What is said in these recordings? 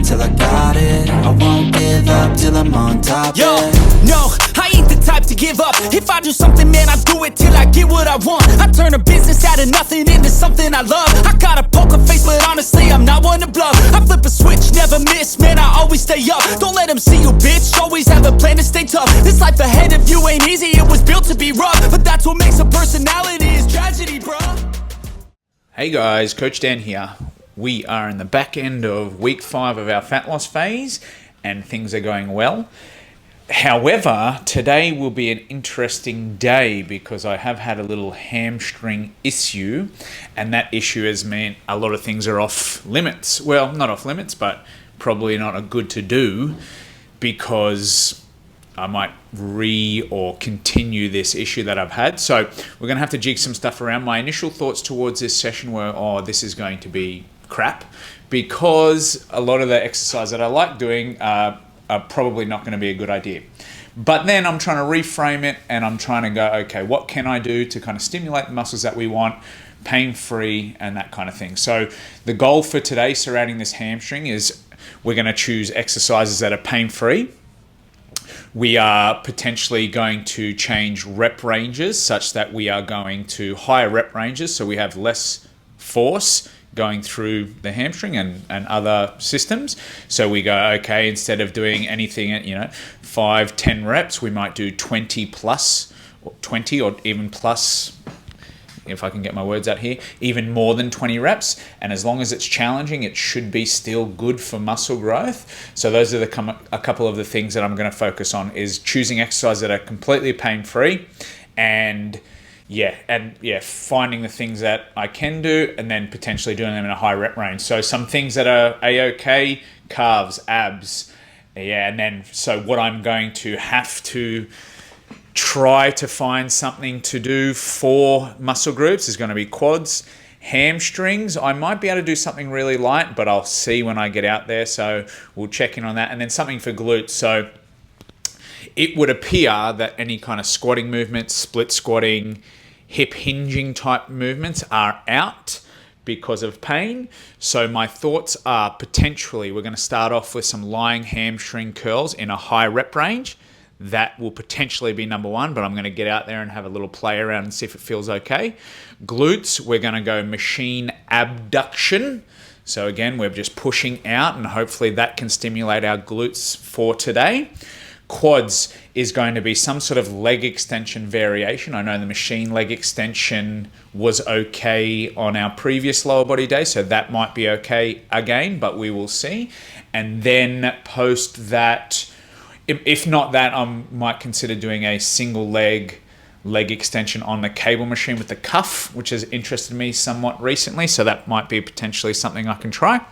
till I got it. I won't give up till I'm on top. Yo, no, I ain't the type to give up. If I do something, man, I do it till I get what I want. I turn a business out of nothing into something I love. I got a poker face, but honestly, I'm not one to bluff. I flip a switch, never miss, man, I always stay up. Don't let them see you, bitch, always have a plan to stay tough. This life ahead of you ain't easy, it was built to be rough. But that's what makes a personality, is tragedy, bruh. Hey guys, Coach Dan here. We are in the back end of week 5 of our fat loss phase and things are going well. However, today will be an interesting day because I have had a little hamstring issue, and that issue has meant a lot of things are off limits. Well, not off limits, but probably not a good to do because I might or continue this issue that I've had. So we're going to have to jig some stuff around. My initial thoughts towards this session were, oh, this is going to be crap, because a lot of the exercise that I like doing are probably not going to be a good idea. But then I'm trying to reframe it and I'm trying to go, okay, what can I do to kind of stimulate the muscles that we want, pain-free and that kind of thing. So the goal for today surrounding this hamstring is we're going to choose exercises that are pain-free. We are potentially going to change rep ranges such that we are going to higher rep ranges so we have less force going through the hamstring and other systems. So we go, okay, instead of doing anything at 5, 10 reps, we might do 20 plus, or 20 or even plus, if I can get my words out here, even more than 20 reps. And as long as it's challenging, it should be still good for muscle growth. So those are a couple of the things that I'm going to focus on, is choosing exercises that are completely pain-free and finding the things that I can do and then potentially doing them in a high rep range. So some things that are A-OK, calves, abs. And then so what I'm going to have to try to find something to do for muscle groups is going to be quads, hamstrings. I might be able to do something really light, but I'll see when I get out there. So we'll check in on that. And then something for glutes. So it would appear that any kind of squatting movements, split squatting, hip hinging type movements are out because of pain. So my thoughts are potentially we're going to start off with some lying hamstring curls in a high rep range. That will potentially be number 1, but I'm going to get out there and have a little play around and see if it feels okay. Glutes, we're going to go machine abduction. So again, we're just pushing out and hopefully that can stimulate our glutes for today. Quads is going to be some sort of leg extension variation. I know the machine leg extension was okay on our previous lower body day, so that might be okay again, but we will see. And then post that, if not that, I might consider doing a single leg extension on the cable machine with the cuff, which has interested me somewhat recently, so that might be potentially something I can try.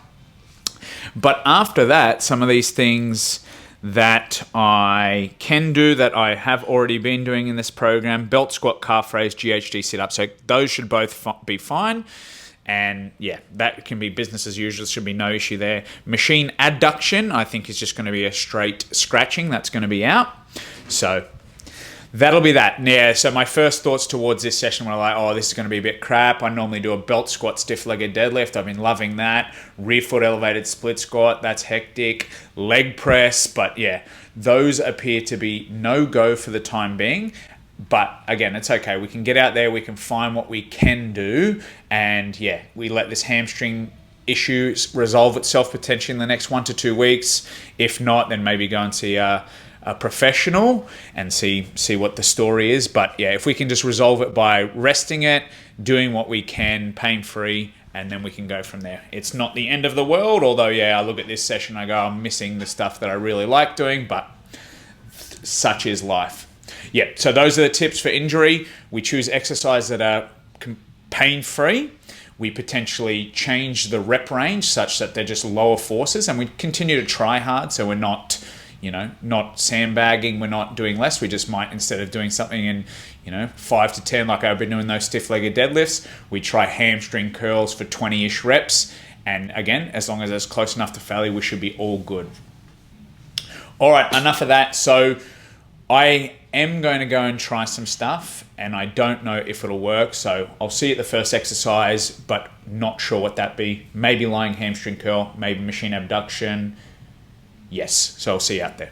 But after that, some of these things that I can do that I have already been doing in this program: belt squat, calf raise, GHD sit-up. So those should both be fine. And yeah, that can be business as usual. Should be no issue there. Machine adduction, I think, is just going to be a straight scratching. That's going to be out. So that'll be that. Yeah, so my first thoughts towards this session were like, oh, this is going to be a bit crap. I normally do a belt squat, stiff-legged deadlift. I've been loving that. Rear foot elevated split squat, that's hectic. Leg press, but yeah, those appear to be no-go for the time being. But again, it's okay. We can get out there, we can find what we can do, and yeah, we let this hamstring issue resolve itself potentially in the next 1 to 2 weeks. If not, then maybe go and see a professional and see what the story is. But yeah, if we can just resolve it by resting it, doing what we can pain-free, and then we can go from there. It's not the end of the world, although yeah, I look at this session, I go, I'm missing the stuff that I really like doing, but such is life. Yeah, so those are the tips for injury. We choose exercise that are pain-free. We potentially change the rep range such that they're just lower forces, and we continue to try hard, so we're not sandbagging, we're not doing less. We just might, instead of doing something in 5 to 10 like I've been doing those stiff-legged deadlifts, we try hamstring curls for 20-ish reps, and again, as long as it's close enough to failure, we should be all good. All right, enough of that. So I am going to go and try some stuff, and I don't know if it'll work, so I'll see at the first exercise, but not sure what that be. Maybe lying hamstring curl, maybe machine abduction. Yes, so I'll see you out there.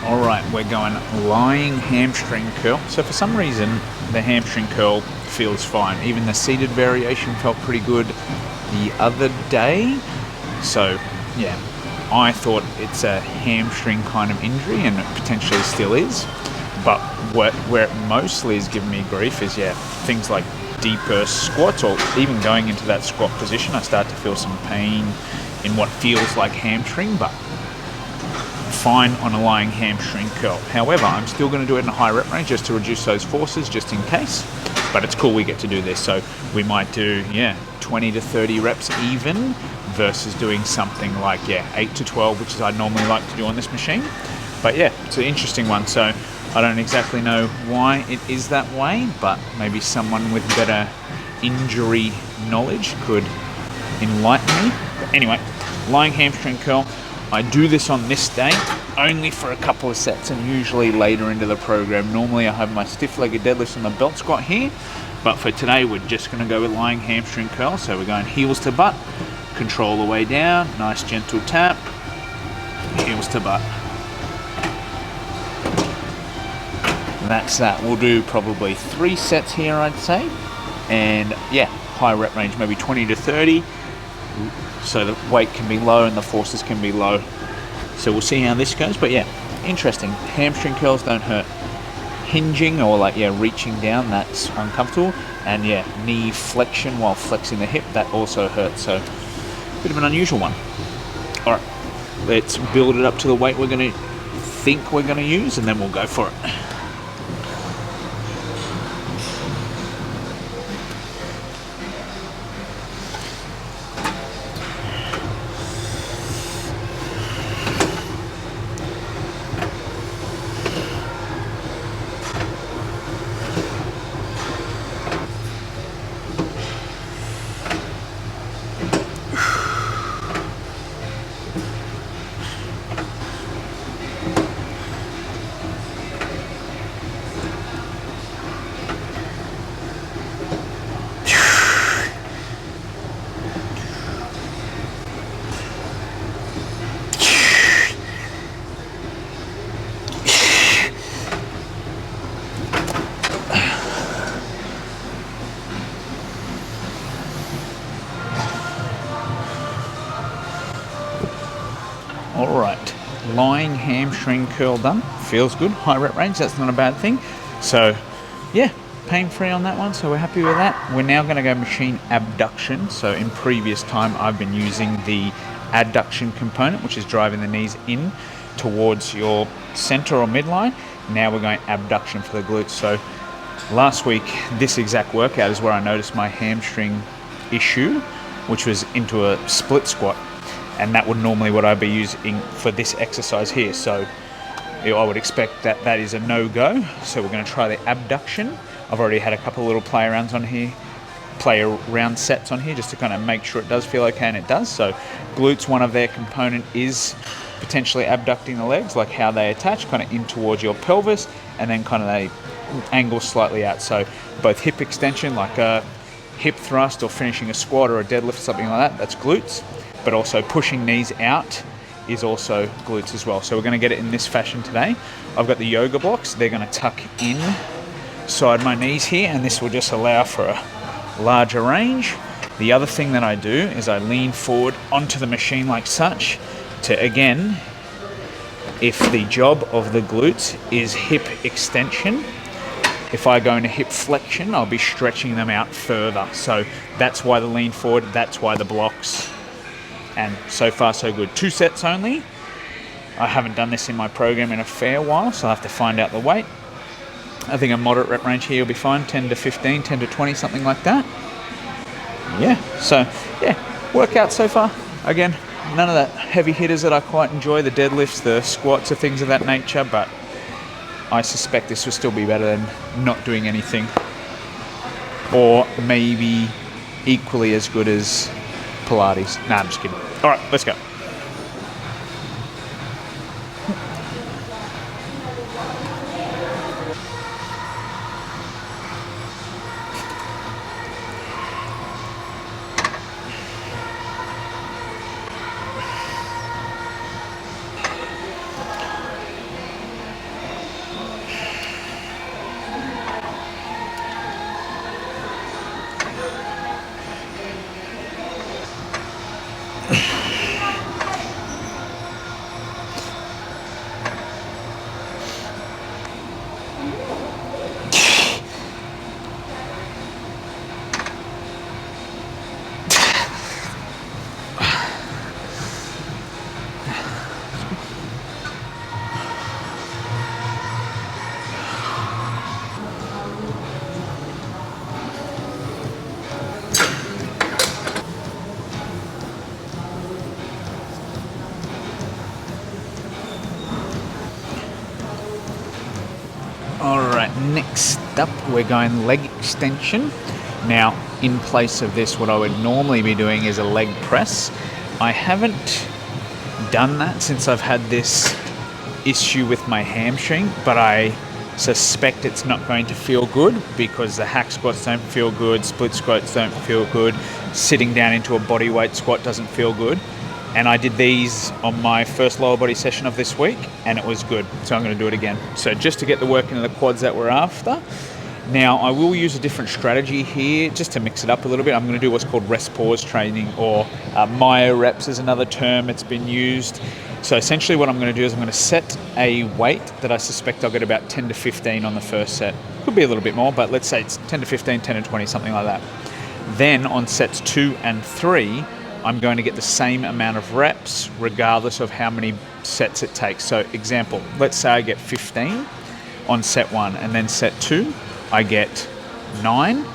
All right, we're going lying hamstring curl. So for some reason, the hamstring curl feels fine. Even the seated variation felt pretty good the other day. So yeah, I thought it's a hamstring kind of injury, and it potentially still is. But where it mostly is giving me grief is, yeah, things like deeper squats, or even going into that squat position, I start to feel some pain in what feels like hamstring, but fine on a lying hamstring curl. However, I'm still going to do it in a high rep range just to reduce those forces, just in case. But it's cool we get to do this. So we might do, 20 to 30 reps even, versus doing something like, 8 to 12, which is I'd normally like to do on this machine. But yeah, it's an interesting one. So I don't exactly know why it is that way, but maybe someone with better injury knowledge could enlighten me. But anyway, lying hamstring curl. I do this on this day only for a couple of sets, and usually later into the program. Normally I have my stiff-legged deadlifts on the belt squat here, but for today we're just going to go with lying hamstring curl. So we're going heels to butt, control the way down, nice gentle tap, heels to butt. That's that. We'll do probably 3 sets here, I'd say, and yeah, high rep range, maybe 20 to 30. So the weight can be low and the forces can be low. So we'll see how this goes. But yeah, interesting. Hamstring curls don't hurt. Hinging or reaching down, that's uncomfortable. And yeah, knee flexion while flexing the hip, that also hurts. So a bit of an unusual one. All right, let's build it up to the weight we're going to think we're going to use, and then we'll go for it. All right, lying hamstring curl done. Feels good, high rep range, that's not a bad thing. So yeah, pain-free on that one, so we're happy with that. We're now gonna go machine abduction. So in previous time, I've been using the adduction component, which is driving the knees in towards your center or midline. Now we're going abduction for the glutes. So last week, this exact workout is where I noticed my hamstring issue, which was into a split squat. And that would normally what I'd be using for this exercise here. So I would expect that that is a no-go. So we're going to try the abduction. I've already had a couple of little play around sets on here just to kind of make sure it does feel okay, and it does. So glutes, one of their component is potentially abducting the legs, like how they attach kind of in towards your pelvis, and then kind of they angle slightly out. So both hip extension, like a hip thrust or finishing a squat or a deadlift, something like that, that's glutes. But also pushing knees out is also glutes as well. So we're going to get it in this fashion today. I've got the yoga blocks. They're going to tuck in side my knees here, and this will just allow for a larger range. The other thing that I do is I lean forward onto the machine like such to, again, if the job of the glutes is hip extension, if I go into hip flexion, I'll be stretching them out further. So that's why the lean forward, that's why the blocks. And so far so good. 2 sets only. I haven't done this in my program in a fair while, so I'll have to find out the weight. I think a moderate rep range here will be fine, 10 to 15, 10 to 20, something like that. Yeah, so yeah, workout so far. Again, none of that heavy hitters that I quite enjoy, the deadlifts, the squats, or things of that nature, but I suspect this will still be better than not doing anything. Or maybe equally as good as Pilates. Nah, I'm just kidding. All right, let's go. Alright, next up we're going leg extension. Now, in place of this, what I would normally be doing is a leg press. I haven't done that since I've had this issue with my hamstring, but I suspect it's not going to feel good because the hack squats don't feel good, split squats don't feel good, sitting down into a body weight squat doesn't feel good. And I did these on my first lower body session of this week and it was good. So I'm going to do it again. So just to get the work into the quads that we're after. Now I will use a different strategy here just to mix it up a little bit. I'm going to do what's called rest pause training, or Myo-Reps is another term that's been used. So essentially what I'm going to do is I'm going to set a weight that I suspect I'll get about 10 to 15 on the first set. Could be a little bit more, but let's say it's 10 to 15, 10 to 20, something like that. Then on sets 2 and 3, I'm going to get the same amount of reps regardless of how many sets it takes. So example, let's say I get 15 on set 1 and then set 2, I get 9.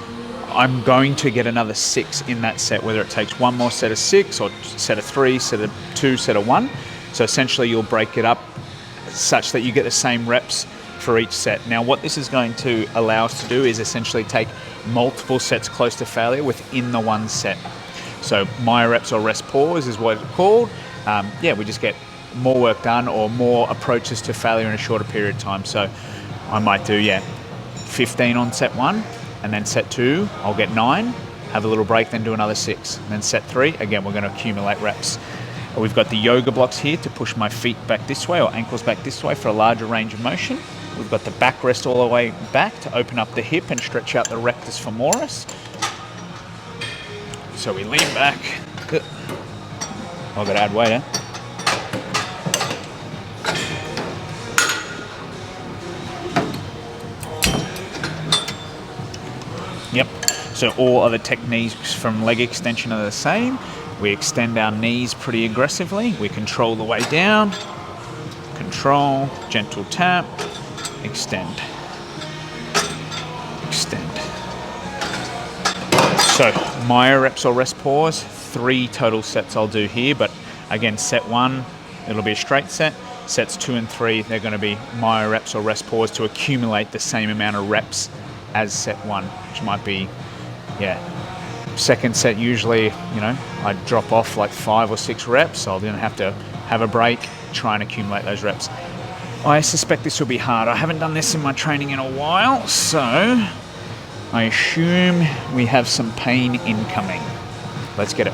I'm going to get another 6 in that set, whether it takes one more set of 6 or set of 3, set of 2, set of 1. So essentially you'll break it up such that you get the same reps for each set. Now what this is going to allow us to do is essentially take multiple sets close to failure within the one set. So Myo-Reps or rest pause is what it's called. We just get more work done or more approaches to failure in a shorter period of time. So I might do 15 on set 1, and then set 2 I'll get 9, have a little break, then do another 6, and then set 3 again we're going to accumulate reps. We've got the yoga blocks here to push my feet back this way or ankles back this way for a larger range of motion. We've got the backrest all the way back to open up the hip and stretch out the rectus femoris. So we lean back. I've got to add weight, Yep. So all other techniques from leg extension are the same. We extend our knees pretty aggressively. We control the way down. Control, gentle tap, extend. Extend. So Myo-Reps or rest pause, 3 total sets I'll do here, but again, set 1, it'll be a straight set. Sets 2 and 3, they're going to be Myo-Reps or rest pause to accumulate the same amount of reps as set 1, which might be, second set usually, I drop off like 5 or 6 reps. I'll then have to have a break, try and accumulate those reps. I suspect this will be hard. I haven't done this in my training in a while, so I assume we have some pain incoming. Let's get it.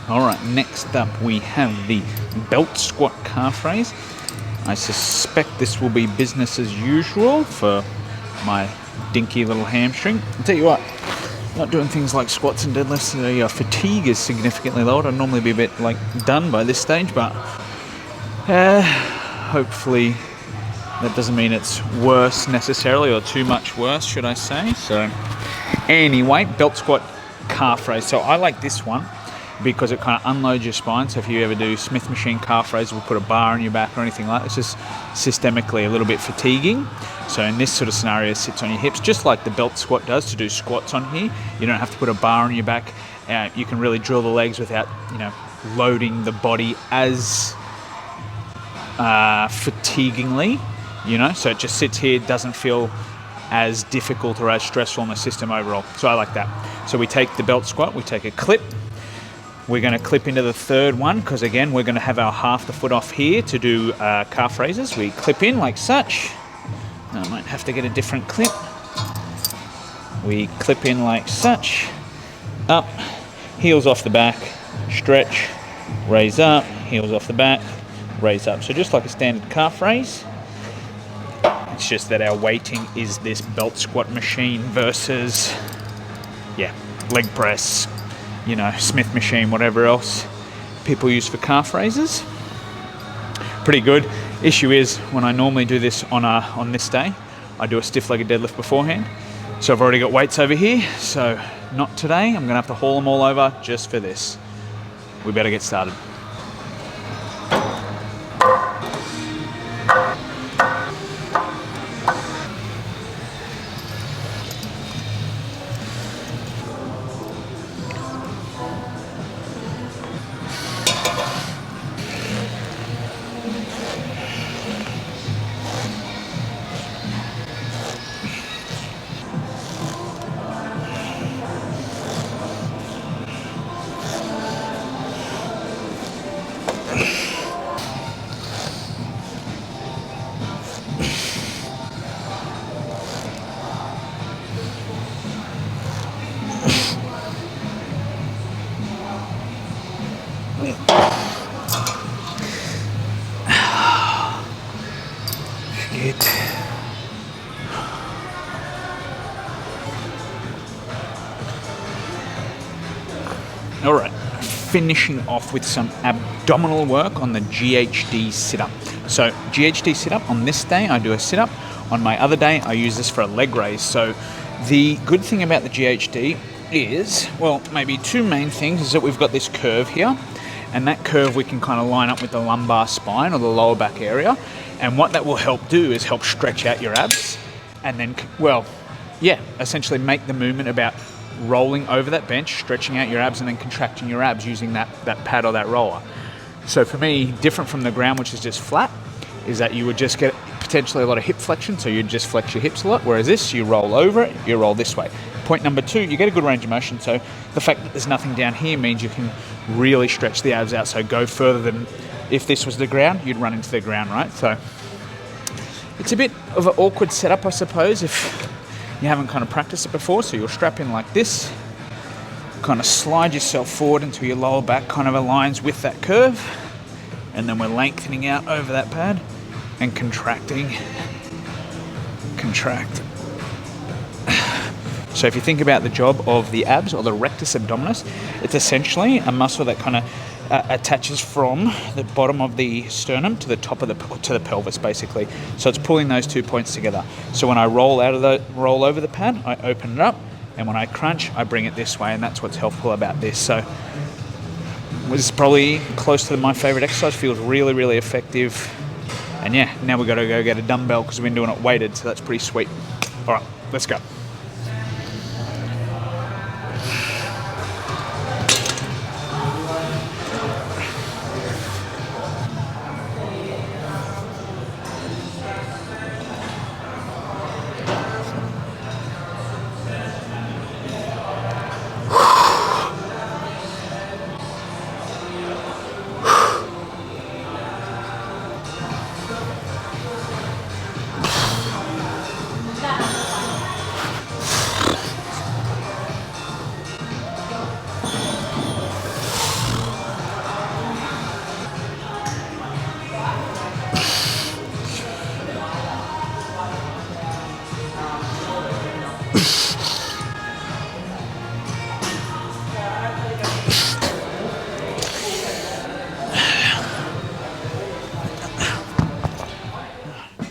All right, next up we have the belt squat calf raise. I suspect this will be business as usual for my dinky little hamstring. I'll tell you what, not doing things like squats and deadlifts, the fatigue is significantly lowered. I'd normally be a bit like done by this stage, but hopefully that doesn't mean it's worse necessarily, or too much worse, should I say. So anyway, belt squat calf raise. So I like this one because it kind of unloads your spine. So if you ever do Smith machine calf raise, we'll put a bar on your back or anything like that. It's just systemically a little bit fatiguing. So in this sort of scenario, it sits on your hips, just like the belt squat does to do squats on here. You don't have to put a bar on your back. You can really drill the legs without, loading the body as fatiguingly, So it just sits here, doesn't feel as difficult or as stressful on the system overall. So I like that. So we take the belt squat, we take a clip. We're going to clip into the third one because, again, we're going to have our half the foot off here to do calf raises. We clip in like such. I might have to get a different clip. We clip in like such. Up, heels off the back, stretch, raise up, heels off the back, raise up. So just like a standard calf raise. It's just that our weighting is this belt squat machine versus, leg press, Smith machine, whatever else people use for calf raises. Pretty good. Issue is, when I normally do this on this day, I do a stiff-legged deadlift beforehand. So I've already got weights over here, so not today. I'm gonna have to haul them all over just for this. We better get started. All right, finishing off with some abdominal work on the GHD sit-up. So GHD sit-up, on this day I do a sit-up. On my other day I use this for a leg raise. So the good thing about the GHD is, well, maybe two main things, is that we've got this curve here, and that curve we can kind of line up with the lumbar spine or the lower back area. And what that will help do is help stretch out your abs, and then, essentially make the movement about rolling over that bench, stretching out your abs, and then contracting your abs using that pad or that roller. So for me, different from the ground, which is just flat, is that you would just get potentially a lot of hip flexion, so you'd just flex your hips a lot, whereas this, you roll over it, you roll this way. Point number two, you get a good range of motion, so the fact that there's nothing down here means you can really stretch the abs out, so go further than if this was the ground, you'd run into the ground, right? So it's a bit of an awkward setup, I suppose, if you haven't kind of practiced it before. So you'll strap in like this, kind of slide yourself forward until your lower back kind of aligns with that curve, and then we're lengthening out over that pad and contracting, contract. So if you think about the job of the abs or the rectus abdominis, it's essentially a muscle that kind of attaches from the bottom of the sternum to the top of the pelvis, basically. So it's pulling those 2 points together. So when I roll over the pad, I open it up, and when I crunch, I bring it this way, and that's what's helpful about this. So this is probably close to my favorite exercise. Feels really, really effective. And now we've got to go get a dumbbell because we've been doing it weighted, so that's pretty sweet. All right, let's go.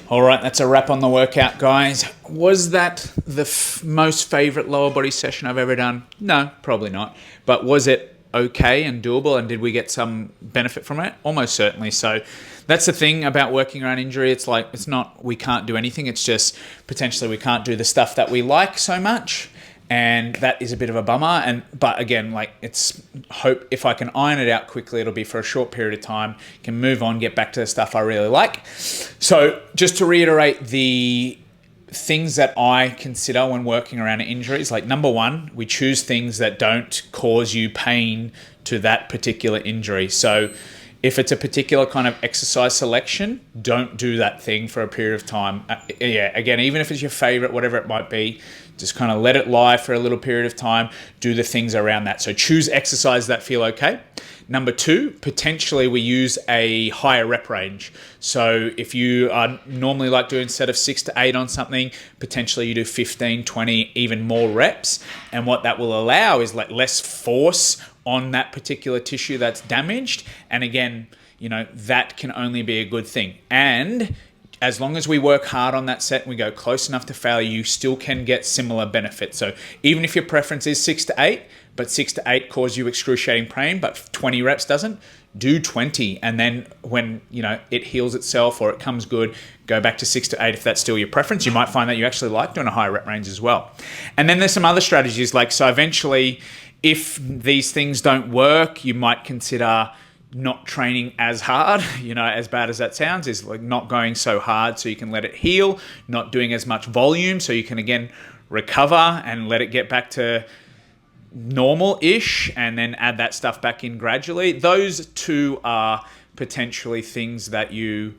All right, that's a wrap on the workout, guys. Was that the most favorite lower body session I've ever done? No, probably not. But was it okay and doable, and did we get some benefit from it? Almost certainly. So that's the thing about working around injury. It's like, it's not we can't do anything. It's just potentially we can't do the stuff that we like so much. And that is a bit of a bummer. But again, like, it's hope if I can iron it out quickly, it'll be for a short period of time, can move on, get back to the stuff I really like. So just to reiterate the things that I consider when working around injuries, like number one, we choose things that don't cause you pain to that particular injury. So if it's a particular kind of exercise selection, don't do that thing for a period of time. Again, even if it's your favorite, whatever it might be, just kind of let it lie for a little period of time. Do the things around that. So choose exercise that feel okay. Number two, potentially we use a higher rep range. So if you are normally like doing a set of 6 to 8 on something, potentially you do 15, 20, even more reps. And what that will allow is like less force on that particular tissue that's damaged. And again, you know, that can only be a good thing. And as long as we work hard on that set and we go close enough to failure, you still can get similar benefits. So even if your preference is 6 to 8, but 6 to 8 cause you excruciating pain, but 20 reps doesn't, do 20. And then when, you know, it heals itself or it comes good, go back to 6 to 8 if that's still your preference. You might find that you actually like doing a higher rep range as well. And then there's some other strategies, like, so eventually, if these things don't work, you might consider not training as hard, you know, as bad as that sounds, is like not going so hard so you can let it heal, not doing as much volume so you can again recover and let it get back to normal-ish, and then add that stuff back in gradually. Those two are potentially things that you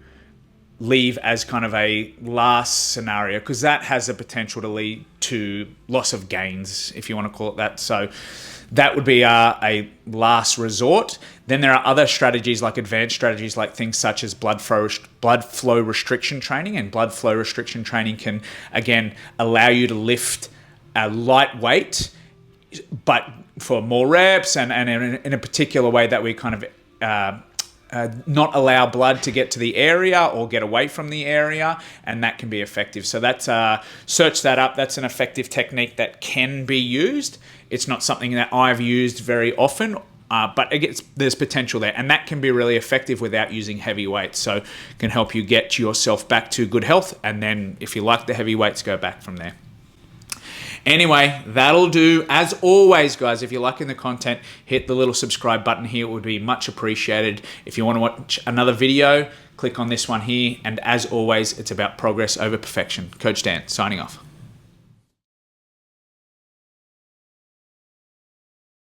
leave as kind of a last scenario, because that has the potential to lead to loss of gains, if you want to call it that. So that would be a last resort. Then there are other strategies, like advanced strategies, like things such as blood flow restriction training. And blood flow restriction training can, again, allow you to lift a light weight, but for more reps and in a particular way that we kind of not allow blood to get to the area or get away from the area, and that can be effective. So that's search that up. That's an effective technique that can be used. It's not something that I've used very often, but there's potential there, and that can be really effective without using heavy weights. So it can help you get yourself back to good health, and then if you like the heavy weights, go back from there. Anyway, that'll do. As always, guys, if you're liking the content, hit the little subscribe button here. It would be much appreciated. If you want to watch another video, click on this one here. And as always, it's about progress over perfection. Coach Dan, signing off.